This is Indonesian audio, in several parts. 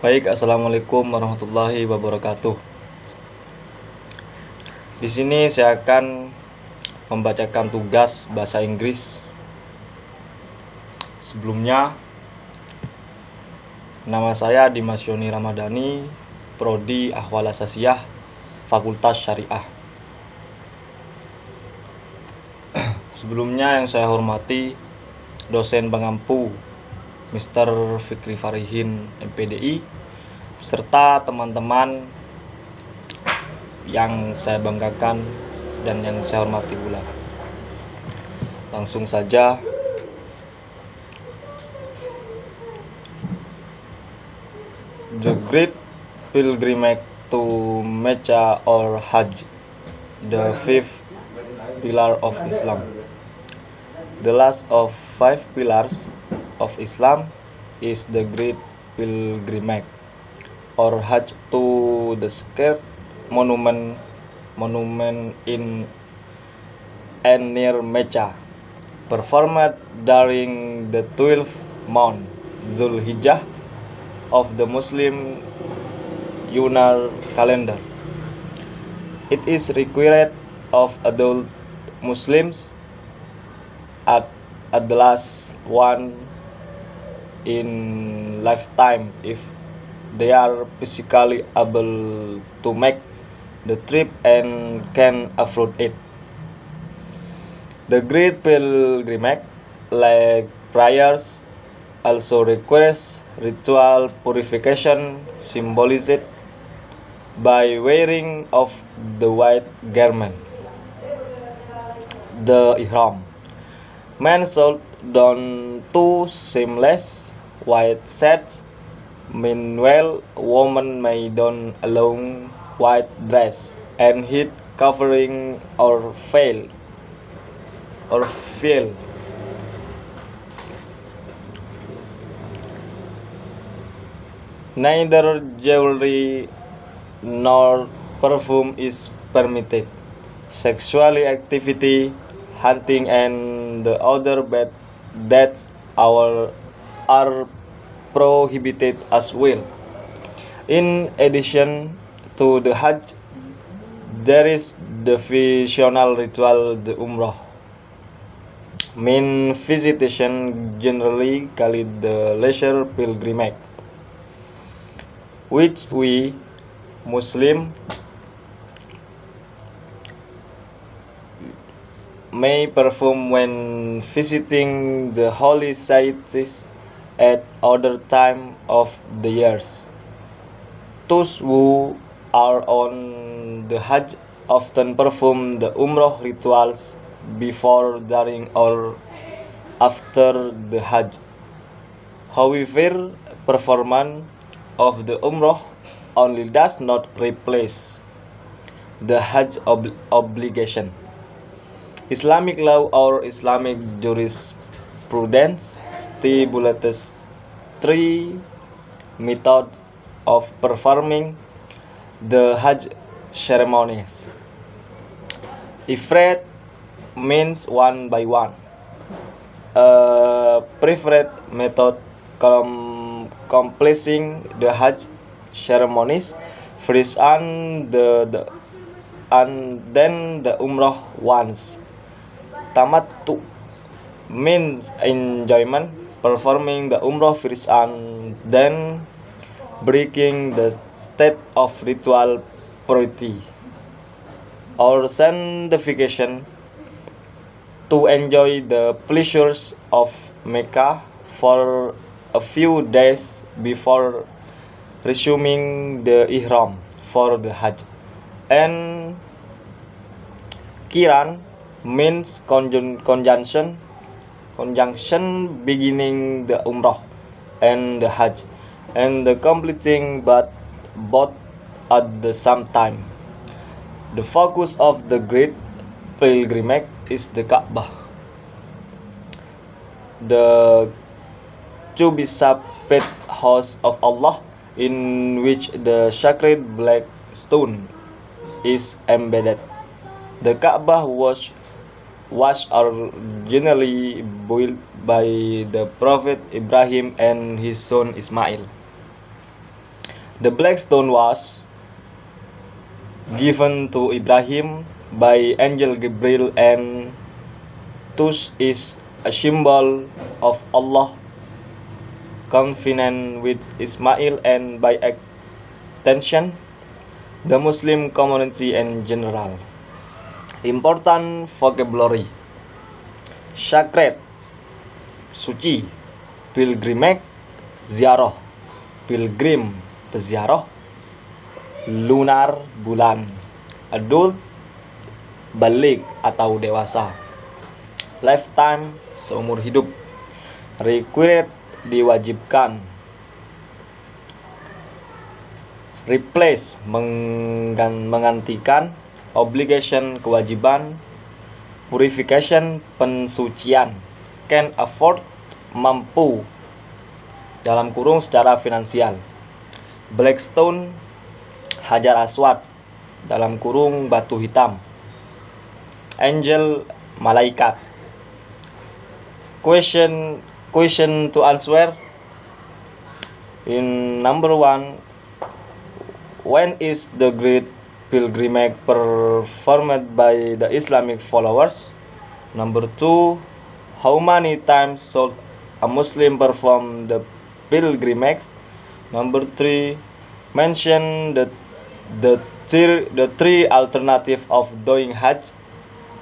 Baik, assalamualaikum warahmatullahi wabarakatuh. Di sini saya akan membacakan tugas bahasa Inggris. Sebelumnya, nama saya Dimas Yoni Ramadhani, Prodi Ahwal Asasiyah, Fakultas Syariah. Sebelumnya yang saya hormati dosen pengampu Mr. Fikri Farihin MPDI, serta teman-teman yang saya banggakan dan yang saya hormati pula. Langsung saja. The Great Pilgrimage to Mecca or Hajj, the fifth pillar of Islam. The last of 5 pillars of Islam is the Great Pilgrimage or Hajj to the sacred monument in and near Mecca, performed during the 12th month Zulhijjah of the Muslim lunar calendar. It is required of adult Muslims at the last one in lifetime if they are physically able to make the trip and can afford it. The Great Pilgrimage, like prayers, also requires ritual purification symbolized by wearing of the white garment, the ihram. Men should don 2 seamless white shirts. Meanwhile, women may don a long white dress and head covering or veil. Neither jewelry nor perfume is permitted. Sexual activity, hunting, and the other bad deeds are prohibited as well. In addition to the Hajj, there is the fictional ritual the Umrah, mean visitation, generally called the leisure pilgrimage, which we Muslim may perform when visiting the holy sites at other time of the years. Those who are on the Hajj often perform the Umrah rituals before, during, or after the Hajj. However, performance of the Umrah only does not replace the Hajj obligation. Islamic law or Islamic jurisprudence stipulates 3 methods of performing the Hajj ceremonies. Ifrad means one by one. A preferred method completing the Hajj ceremonies first and then the Umrah once. Tamattu means enjoyment, performing the Umrah first and then breaking the state of ritual purity. Or sanctification, to enjoy the pleasures of Mecca for a few days before resuming the ihram for the Hajj. And Qiran means conjunction beginning the Umrah and the Hajj, and the completing both at the same time. The focus of the Great Pilgrimage is the Kaabah, the to-be-sacred house of Allah, in which the sacred black stone is embedded. The Kaabah was originally built by the Prophet Ibrahim and his son Ismail. The black stone was given to Ibrahim by angel Gabriel, and thus is a symbol of Allah covenant with Ismail, and by extension the Muslim community in general. Important vocabulary: sacred, suci; pilgrimage, ziarah; pilgrim, peziarah; lunar, bulan; adult, balik atau dewasa; lifetime, seumur hidup; required, diwajibkan; replace, menggantikan; obligation, kewajiban; purification, pensucian; can afford, mampu, dalam kurung secara finansial; blackstone, hajar aswad, dalam kurung batu hitam; angel, malaikat. Question to answer. In number 1, when is the great pilgrimage performed by the Islamic followers? Number 2, how many times should a Muslim perform the pilgrimage? Number 3, mention the three alternative of doing Hajj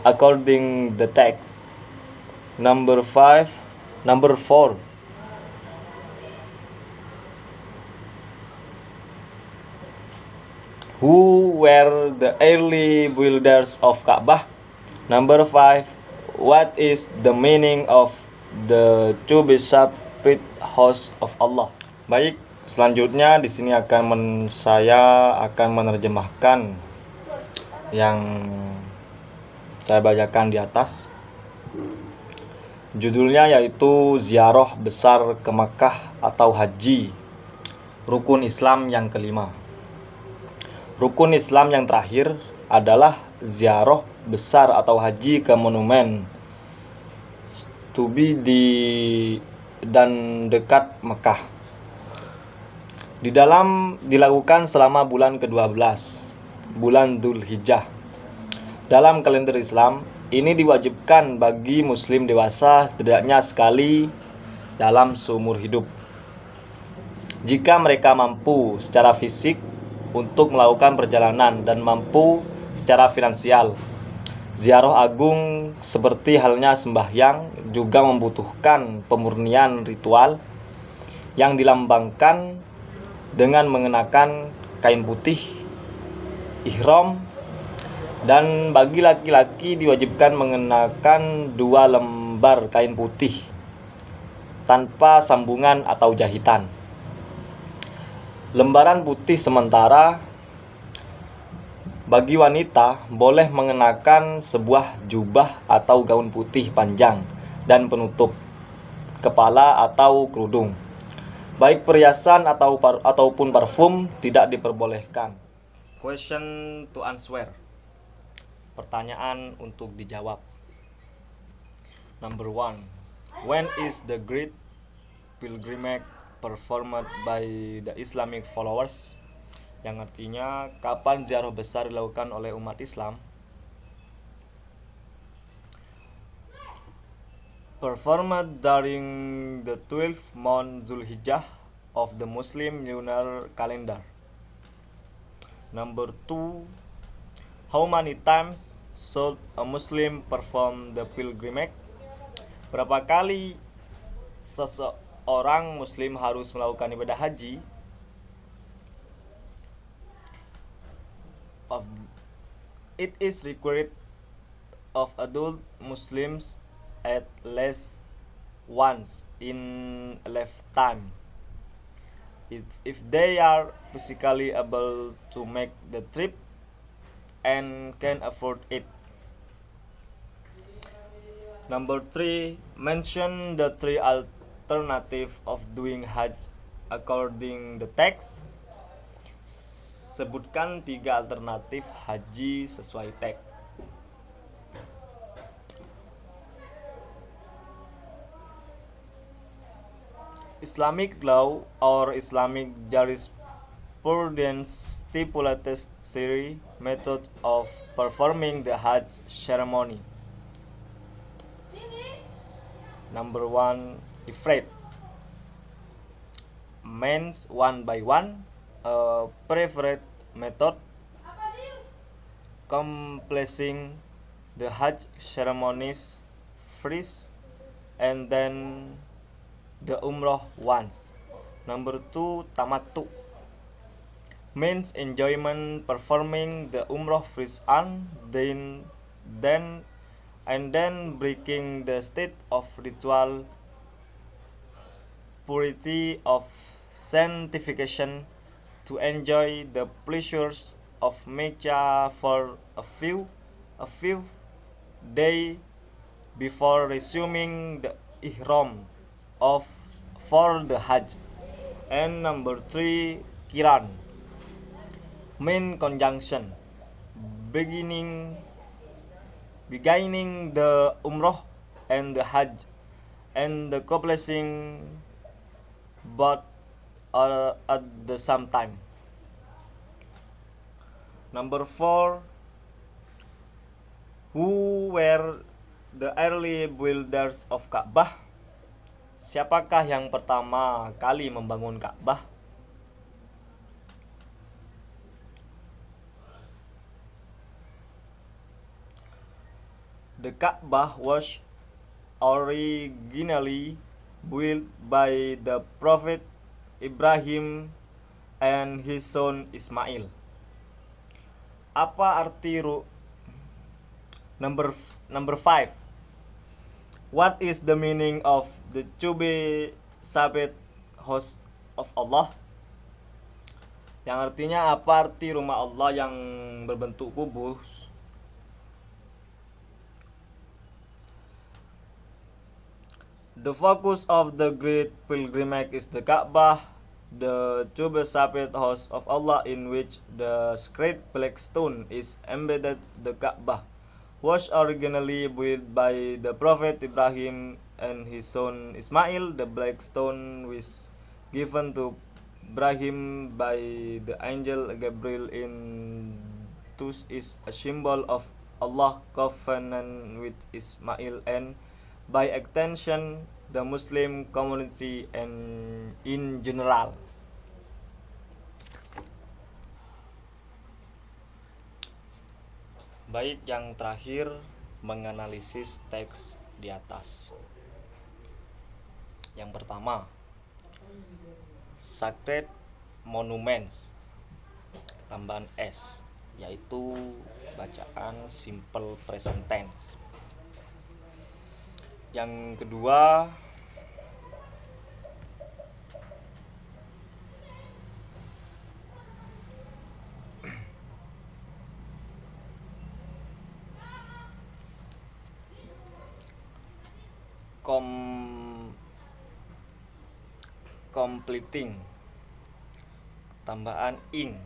according the text. Number 4, who were the early builders of Ka'bah? Number 5, what is the meaning of the to be separate house of Allah? Baik, selanjutnya di sini saya akan menerjemahkan yang saya bacakan di atas. Judulnya yaitu Ziarah Besar ke Makkah atau Haji, Rukun Islam yang kelima. Rukun Islam yang terakhir adalah ziarah besar atau haji ke monumen Tubi dan dekat Mekah. Dilakukan selama bulan ke-12, bulan Dzulhijjah. Dalam kalender Islam, ini diwajibkan bagi muslim dewasa setidaknya sekali dalam seumur hidup. Jika mereka mampu secara fisik untuk melakukan perjalanan dan mampu secara finansial. Ziarah agung seperti halnya sembahyang juga membutuhkan pemurnian ritual yang dilambangkan dengan mengenakan kain putih, ihram, dan bagi laki-laki diwajibkan mengenakan 2 lembar kain putih tanpa sambungan atau jahitan. Lembaran putih sementara bagi wanita boleh mengenakan sebuah jubah atau gaun putih panjang dan penutup kepala atau kerudung. Baik perhiasan ataupun parfum tidak diperbolehkan. Question to answer. Pertanyaan untuk dijawab. Number 1. When is the great pilgrimage performed by the Islamic followers? Yang artinya kapan ziarah besar dilakukan oleh umat Islam? Performed during the 12th month Dzulhijjah of the Muslim lunar calendar. Number 2, how many times should a Muslim perform the pilgrimage? Berapa kali seseorang muslim harus melakukan ibadah haji? It is required of adult Muslims at least once in a lifetime if they are physically able to make the trip and can afford it. Number 3, mention the 3 alternative of doing Hajj according the text. Sebutkan 3 alternatif haji sesuai teks. Islamic law or Islamic jurisprudence per the stipulated series method of performing the Hajj ceremony. Number 1, Ifrad. Means one by one, a preferred method completing the Hajj ceremonies first and then the Umrah once. Number 2, Tamattu. Means enjoyment performing the Umrah first and then breaking the state of ritual purity of sanctification to enjoy the pleasures of Mecca for a few days before resuming the ihram of for the Hajj. And number 3, Kiran. Main conjunction beginning the Umrah and the Hajj and the accomplishing both are at the same time. Number 4, who were the early builders of Ka'bah? Siapakah yang pertama kali membangun Ka'bah? The Ka'bah was originally built by the Prophet Ibrahim and his son Ismail. Apa arti number 5? What is the meaning of the Chube Sabit House of Allah? Yang artinya apa arti rumah Allah yang berbentuk kubus? The focus of the great pilgrimage is the Ka'bah, the Chube Sabit House of Allah, in which the sacred black stone is embedded. The Ka'bah was originally built by the Prophet Ibrahim and his son Ismail. The black stone was given to Ibrahim by the angel Gabriel in thus is a symbol of Allah's covenant with Ismail and by extension the Muslim community and in general. Baik, yang terakhir menganalisis teks di atas. Yang pertama, Sacred Monuments, tambahan S, yaitu bacaan simple present tense. Yang kedua, completing, tambahan ing,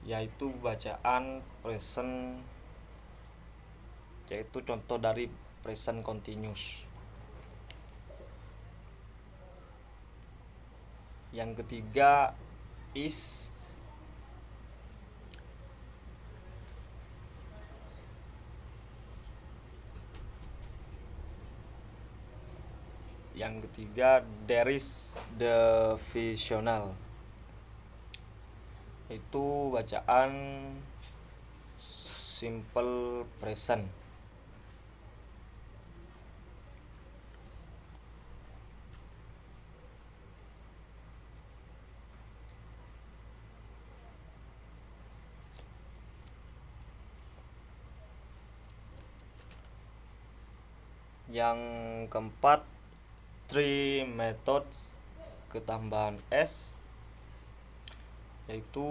yaitu bacaan present, yaitu contoh dari present continuous. Yang ketiga, is. Yang ketiga, there is the visional, itu bacaan simple present. Yang keempat, three methods, ketambahan S, yaitu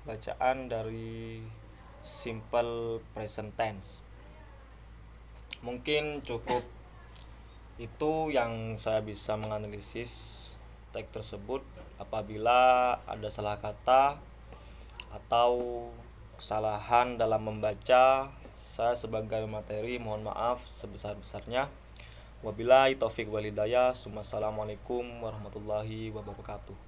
bacaan dari simple present tense. Mungkin cukup itu yang saya bisa menganalisis teks tersebut. Apabila ada salah kata atau kesalahan dalam membaca, saya sebagai materi mohon maaf sebesar-besarnya. Wabillahi taufik walhidayah. Assalamualaikum warahmatullahi wabarakatuh.